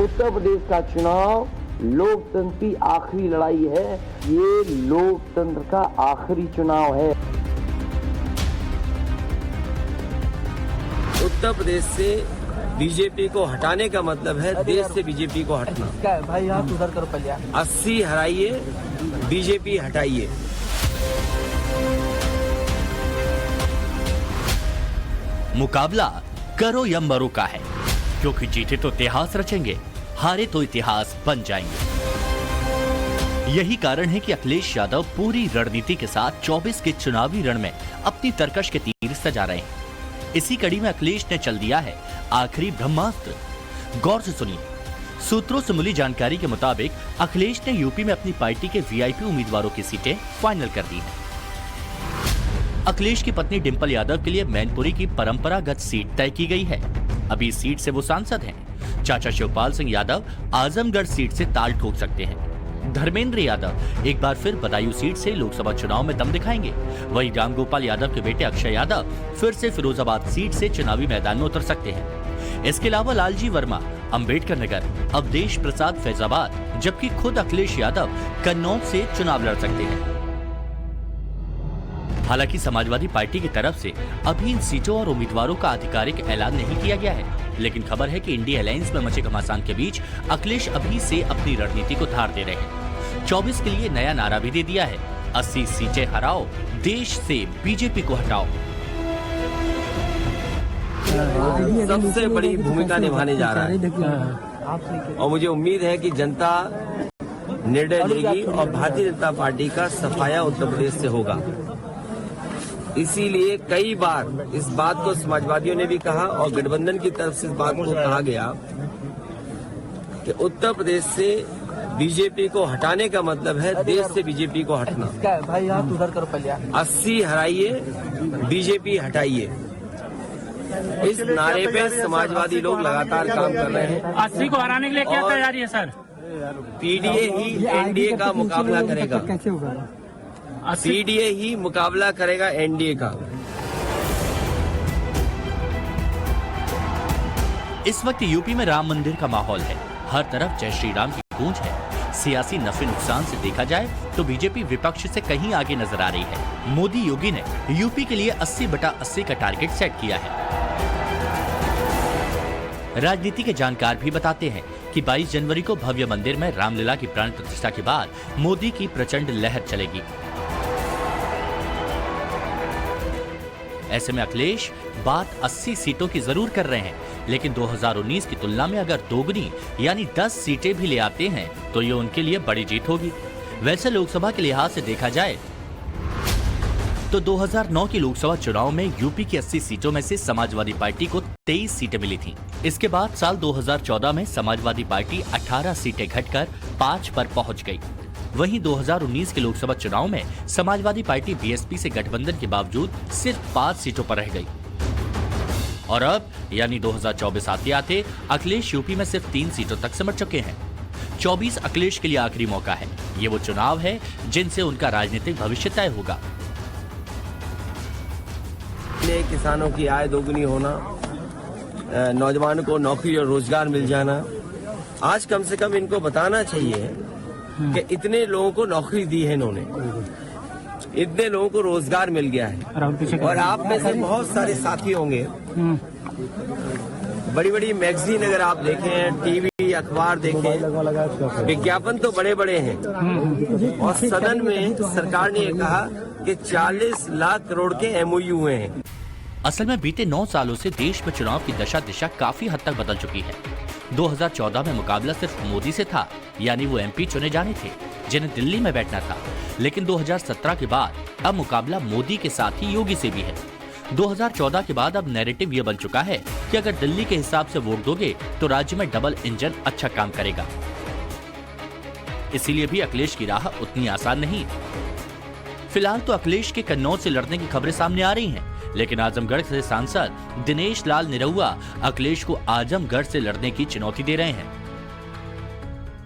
उत्तर प्रदेश का चुनाव लोकतंत्र की आखिरी लड़ाई है। ये लोकतंत्र का आखिरी चुनाव है। उत्तर प्रदेश से बीजेपी को हटाने का मतलब है देश से बीजेपी को हटना। भाई आप उधर करो पहले। 80 हराइए, बीजेपी हटाइए। मुकाबला करो या मरो का है, क्योंकि जीते तो इतिहास रचेंगे, हारे तो इतिहास बन जाएंगे। यही कारण है कि अखिलेश यादव पूरी रणनीति के साथ 24 के चुनावी रण में अपनी तरकश के तीर सजा रहे हैं। इसी कड़ी में अखिलेश ने चल दिया है आखिरी ब्रह्मास्त्र। गौर से सुनिए। सूत्रों से मिली जानकारी के मुताबिक अखिलेश ने यूपी में अपनी पार्टी के वीआईपी उम्मीदवारों की सीटें फाइनल कर दी हैं। अखिलेश की पत्नी डिंपल यादव के लिए मैनपुरी की परंपरागत सीट तय की गई है। अभी इस सीट से वो सांसद हैं। चाचा शिवपाल सिंह यादव आजमगढ़ सीट से ताल ठोक सकते हैं। धर्मेंद्र यादव एक बार फिर बदायूं सीट से लोकसभा चुनाव में दम दिखाएंगे। वहीं रामगोपाल यादव के बेटे अक्षय यादव फिर से फिरोजाबाद सीट से चुनावी मैदान में उतर सकते हैं। इसके अलावा लालजी वर्मा अंबेडकर नगर, अवधेश प्रसाद फैजाबाद, जबकि खुद अखिलेश यादव कन्नौज से चुनाव लड़ सकते हैं। हालांकि समाजवादी पार्टी की तरफ से अभी इन सीटों और उम्मीदवारों का आधिकारिक ऐलान नहीं किया गया है, लेकिन खबर है कि इंडिया अलायंस में मचे घमासान के बीच अखिलेश अभी से अपनी रणनीति को धार दे रहे हैं। 24 के लिए नया नारा भी दे दिया है, 80 सीटें हराओ, देश से बीजेपी को हटाओ। सबसे बड़ी भूमिका निभाने जा रहा है और मुझे उम्मीद है कि जनता निर्णय लेगी और भारतीय जनता पार्टी का सफाया उत्तर प्रदेश से होगा। इसीलिए कई बार इस बात को समाजवादियों ने भी कहा और गठबंधन की तरफ से इस बात को कहा गया कि उत्तर प्रदेश से बीजेपी को हटाने का मतलब है देश से बीजेपी को हटना। भाई आप उधर करो पहले। 80 हराइए, बीजेपी हटाइए। इस नारे पे समाजवादी लोग लगातार काम कर रहे हैं। 80 को हराने के लिए क्या तैयारी है सर? पीडीए ही एनडीए का मुकाबला करेगा। कैसे होगा? पीडीए ही मुकाबला करेगा एनडीए का। इस वक्त यूपी में राम मंदिर का माहौल है। हर तरफ जय श्री राम की गूंज है। सियासी नफे नुकसान से देखा जाए तो बीजेपी विपक्ष से कहीं आगे नजर आ रही है। मोदी योगी ने यूपी के लिए 80/80 का टारगेट सेट किया है। राजनीति के जानकार भी बताते हैं कि 22 जनवरी को भव्य मंदिर में रामलीला की प्राण प्रतिष्ठा के बाद मोदी की प्रचंड लहर चलेगी। ऐसे में अखिलेश बात 80 सीटों की जरूर कर रहे हैं, लेकिन 2019 की तुलना में अगर दोगुनी यानी 10 सीटें भी ले आते हैं तो ये उनके लिए बड़ी जीत होगी। वैसे लोकसभा के लिहाज से देखा जाए तो 2009 के लोकसभा चुनाव में यूपी की 80 सीटों में से समाजवादी पार्टी को 23 सीटें मिली थीं। इसके बाद साल 2014 में समाजवादी पार्टी 18 सीटें घटकर 5 पर पहुंच गई। वहीं 2019 के लोकसभा चुनाव में समाजवादी पार्टी बीएसपी से गठबंधन के बावजूद सिर्फ 5 सीटों पर रह गई। और अब यानी 2024 आते आते अखिलेश यूपी में सिर्फ 3 सीटों तक सिमट चुके हैं। 24 अखिलेश के लिए आखिरी मौका है। ये वो चुनाव है जिनसे उनका राजनीतिक भविष्य तय होगा। किसानों की आय दोगुनी होना, नौजवानों को नौकरी और रोजगार मिल जाना। आज कम से कम इनको बताना चाहिए कि इतने लोगों को नौकरी दी है इन्होंने, इतने लोगों को रोजगार मिल गया है। और आप में से बहुत सारे साथी होंगे, बड़ी बड़ी मैगजीन अगर आप देखें, टीवी अखबार देखें, विज्ञापन तो बड़े बड़े हैं। और सदन में सरकार ने कहा कि 40 लाख करोड़ के एमओयू हुए हैं। असल में बीते 9 सालों से देश में चुनाव की दशा दिशा काफी हद तक बदल चुकी है। 2014 में मुकाबला सिर्फ मोदी से था, यानी वो एमपी चुने जाने थे जिन्हें दिल्ली में बैठना था। लेकिन 2017 के बाद अब मुकाबला मोदी के साथ ही योगी से भी है। 2014 के बाद अब नैरेटिव ये बन चुका है कि अगर दिल्ली के हिसाब से वोट दोगे तो राज्य में डबल इंजन अच्छा काम करेगा। इसीलिए भी अखिलेश की राह उतनी आसान नहीं। फिलहाल तो अखिलेश के कन्नौज से लड़ने की खबरें सामने आ रही हैं, लेकिन आजमगढ़ से सांसद दिनेश लाल निरहुआ अखिलेश को आजमगढ़ से लड़ने की चुनौती दे रहे हैं।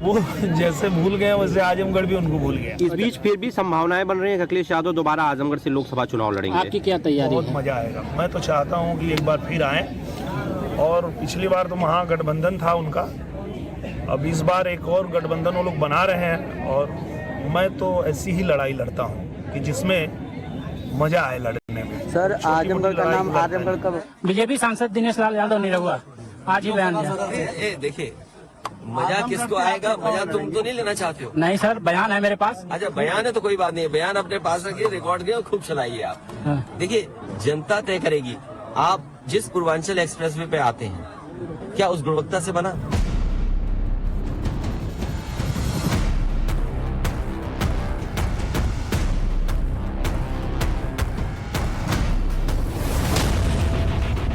वो जैसे भूल गए वैसे आजमगढ़ भी उनको भूल गया। इस बीच फिर भी संभावनाएं बन रही हैं कि अखिलेश यादव दोबारा आजमगढ़ से लोकसभा चुनाव लड़ेंगे। आपकी क्या तैयारी है? बहुत मजा आएगा। मैं तो चाहता हूं कि एक बार फिर आए, और पिछली बार तो महागठबंधन था उनका, अब इस बार एक और गठबंधन वो लोग बना रहे हैं और मैं तो ऐसी ही लड़ाई लड़ता हूँ कि जिसमें मजा आए लड़ने में। सर आजमगढ़ का नाम आजमगढ़ का बीजेपी सांसद दिनेश लाल यादव निरहुआ आज ही बयान दिया। देखिए, मजा किसको आएगा? मजा तुम तो नहीं लेना चाहते हो। नहीं सर, बयान है मेरे पास। अच्छा, बयान है तो कोई बात नहीं, बयान अपने पास रखिए, रिकॉर्ड किए और खूब चलाइए आप। हाँ। देखिए, जनता तय करेगी। आप जिस पूर्वांचल एक्सप्रेसवे पे आते हैं, क्या उस गुणवत्ता से बना?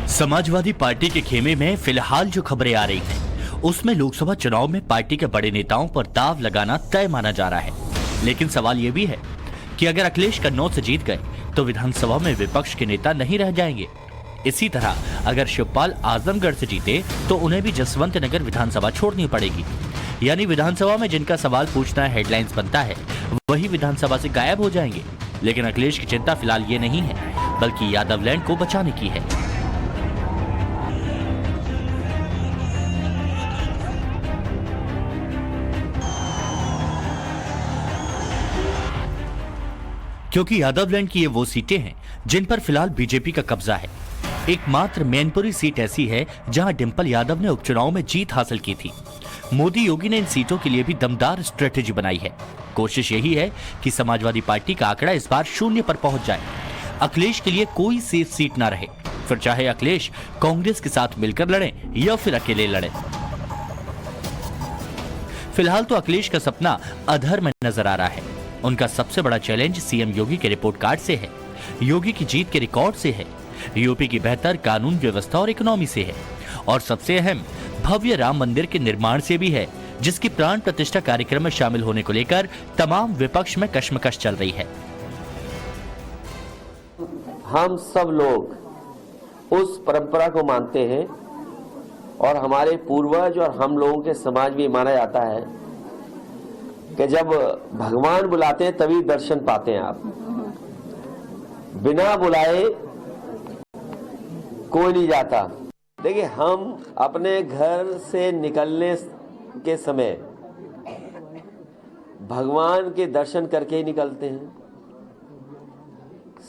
समाजवादी पार्टी के खेमे में फिलहाल जो खबरें आ रही हैं, उसमें लोकसभा चुनाव में पार्टी के बड़े नेताओं पर दाव लगाना तय माना जा रहा है। लेकिन सवाल यह भी है कि अगर अखिलेश कन्नौज से जीत गए तो विधानसभा में विपक्ष के नेता नहीं रह जाएंगे। इसी तरह अगर शिवपाल आजमगढ़ से जीते तो उन्हें भी जसवंत नगर विधानसभा छोड़नी पड़ेगी। यानी विधानसभा में जिनका सवाल पूछना हेडलाइंस बनता है, वही विधानसभा से गायब हो जाएंगे। लेकिन अखिलेश की चिंता फिलहाल ये नहीं है, बल्कि यादवलैंड को बचाने की है। क्योंकि यादवलैंड की ये वो सीटें हैं जिन पर फिलहाल बीजेपी का कब्जा है। एकमात्र मैनपुरी सीट ऐसी है जहां डिंपल यादव ने उपचुनाव में जीत हासिल की थी। मोदी योगी ने इन सीटों के लिए भी दमदार स्ट्रेटेजी बनाई है। कोशिश यही है कि समाजवादी पार्टी का आंकड़ा इस बार 0 पर पहुंच जाए। अखिलेश के लिए कोई सेफ सीट ना रहे, फिर चाहे अखिलेश कांग्रेस के साथ मिलकर लड़े या फिर अकेले लड़े। फिलहाल तो अखिलेश का सपना अधर में नजर आ रहा है। उनका सबसे बड़ा चैलेंज सीएम योगी के रिपोर्ट कार्ड से है, योगी की जीत के रिकॉर्ड से है, यूपी की बेहतर कानून व्यवस्था और इकोनॉमी से है, और सबसे अहम भव्य राम मंदिर के निर्माण से भी है, जिसकी प्राण प्रतिष्ठा कार्यक्रम में शामिल होने को लेकर तमाम विपक्ष में कश्मकश चल रही है। हम सब लोग उस परंपरा को मानते हैं और हमारे पूर्वज और हम लोगों के समाज में माना जाता है कि जब भगवान बुलाते हैं तभी दर्शन पाते हैं आप। बिना बुलाए कोई नहीं जाता। देखिए, हम अपने घर से निकलने के समय भगवान के दर्शन करके ही निकलते हैं।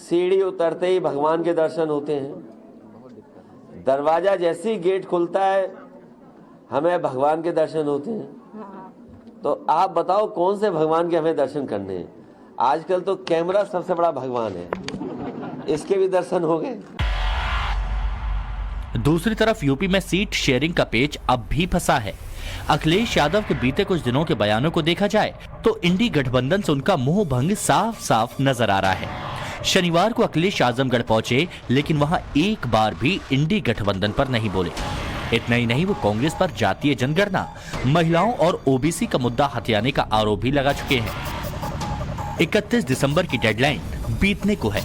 सीढ़ी उतरते ही भगवान के दर्शन होते हैं। दरवाजा जैसे ही गेट खुलता है हमें भगवान के दर्शन होते हैं। तो आप बताओ कौन से भगवान के हमें दर्शन करने हैं? आजकल तो कैमरा सबसे बड़ा भगवान है, इसके भी दर्शन हो गए। दूसरी तरफ यूपी में सीट शेयरिंग का पेच अब भी फंसा है। अखिलेश यादव के बीते कुछ दिनों के बयानों को देखा जाए तो इंडी गठबंधन से उनका मोह भंग साफ साफ नजर आ रहा है। शनिवार को अखिलेश आजमगढ़ पहुंचे, लेकिन वहां एक बार भी इंडी गठबंधन पर नहीं बोले। इतना ही नहीं, वो कांग्रेस पर जातीय जनगणना, महिलाओं और ओबीसी का मुद्दा हथियाने का आरोप भी लगा चुके हैं। 31 दिसंबर की डेडलाइन बीतने को है,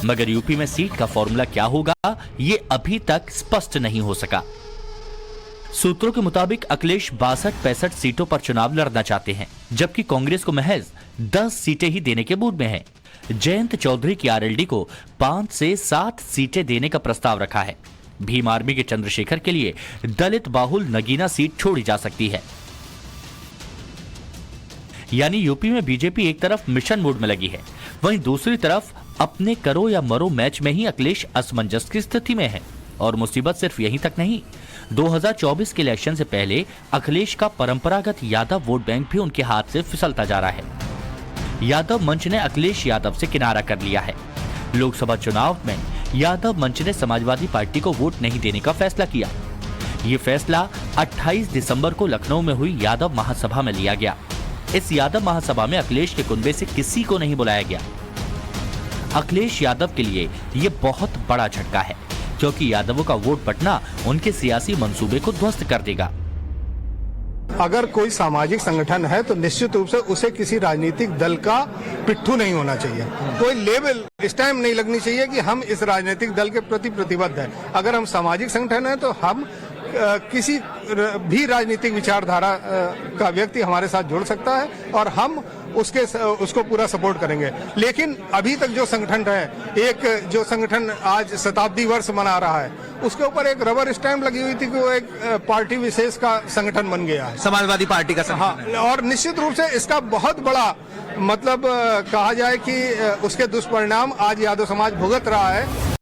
मगर यूपी में सीट का फॉर्मूला क्या होगा ये अभी तक स्पष्ट नहीं हो सका। सूत्रों के मुताबिक अखिलेश 62-65 सीटों पर चुनाव लड़ना चाहते हैं, जबकि कांग्रेस को महज 10 सीटें ही देने के मूड में है। जयंत चौधरी की आरएलडी को 5 से 7 सीटें देने का प्रस्ताव रखा है। भीम आर्मी के चंद्रशेखर के लिए दलित बाहुल नगीना सीट छोड़ी जा सकती है। यानी यूपी में बीजेपी एक तरफ मिशन मोड में लगी है, वहीं दूसरी तरफ अपने करो या मरो मैच में ही अखिलेश असमंजस की स्थिति में है। और मुसीबत सिर्फ यहीं तक नहीं, 2024 के इलेक्शन से पहले अखिलेश का परंपरागत यादव वोट बैंक भी उनके हाथ से फिसलता जा रहा है। यादव मंच ने अखिलेश यादव से किनारा कर लिया है। लोकसभा चुनाव में यादव मंच ने समाजवादी पार्टी को वोट नहीं देने का फैसला किया। ये फैसला 28 दिसंबर को लखनऊ में हुई यादव महासभा में लिया गया। इस यादव महासभा में अखिलेश के कुनबे से किसी को नहीं बुलाया गया। अखिलेश यादव के लिए ये बहुत बड़ा झटका है, क्योंकि यादवों का वोट बंटना उनके सियासी मंसूबे को ध्वस्त कर देगा। अगर कोई सामाजिक संगठन है तो निश्चित रूप से उसे किसी राजनीतिक दल का पिट्ठू नहीं होना चाहिए। कोई लेबल स्टैम्प नहीं लगनी चाहिए कि हम इस राजनीतिक दल के प्रति प्रतिबद्ध हैं। अगर हम सामाजिक संगठन है तो हम किसी भी राजनीतिक विचारधारा का व्यक्ति हमारे साथ जुड़ सकता है और हम उसको पूरा सपोर्ट करेंगे। लेकिन अभी तक जो संगठन है, एक जो संगठन आज शताब्दी वर्ष मना रहा है, उसके ऊपर एक रबर स्टैंप लगी हुई थी कि वो एक पार्टी विशेष का संगठन बन गया है, समाजवादी पार्टी का हाँ। और निश्चित रूप से इसका बहुत बड़ा मतलब कहा जाए कि उसके दुष्परिणाम आज यादव समाज भुगत रहा है।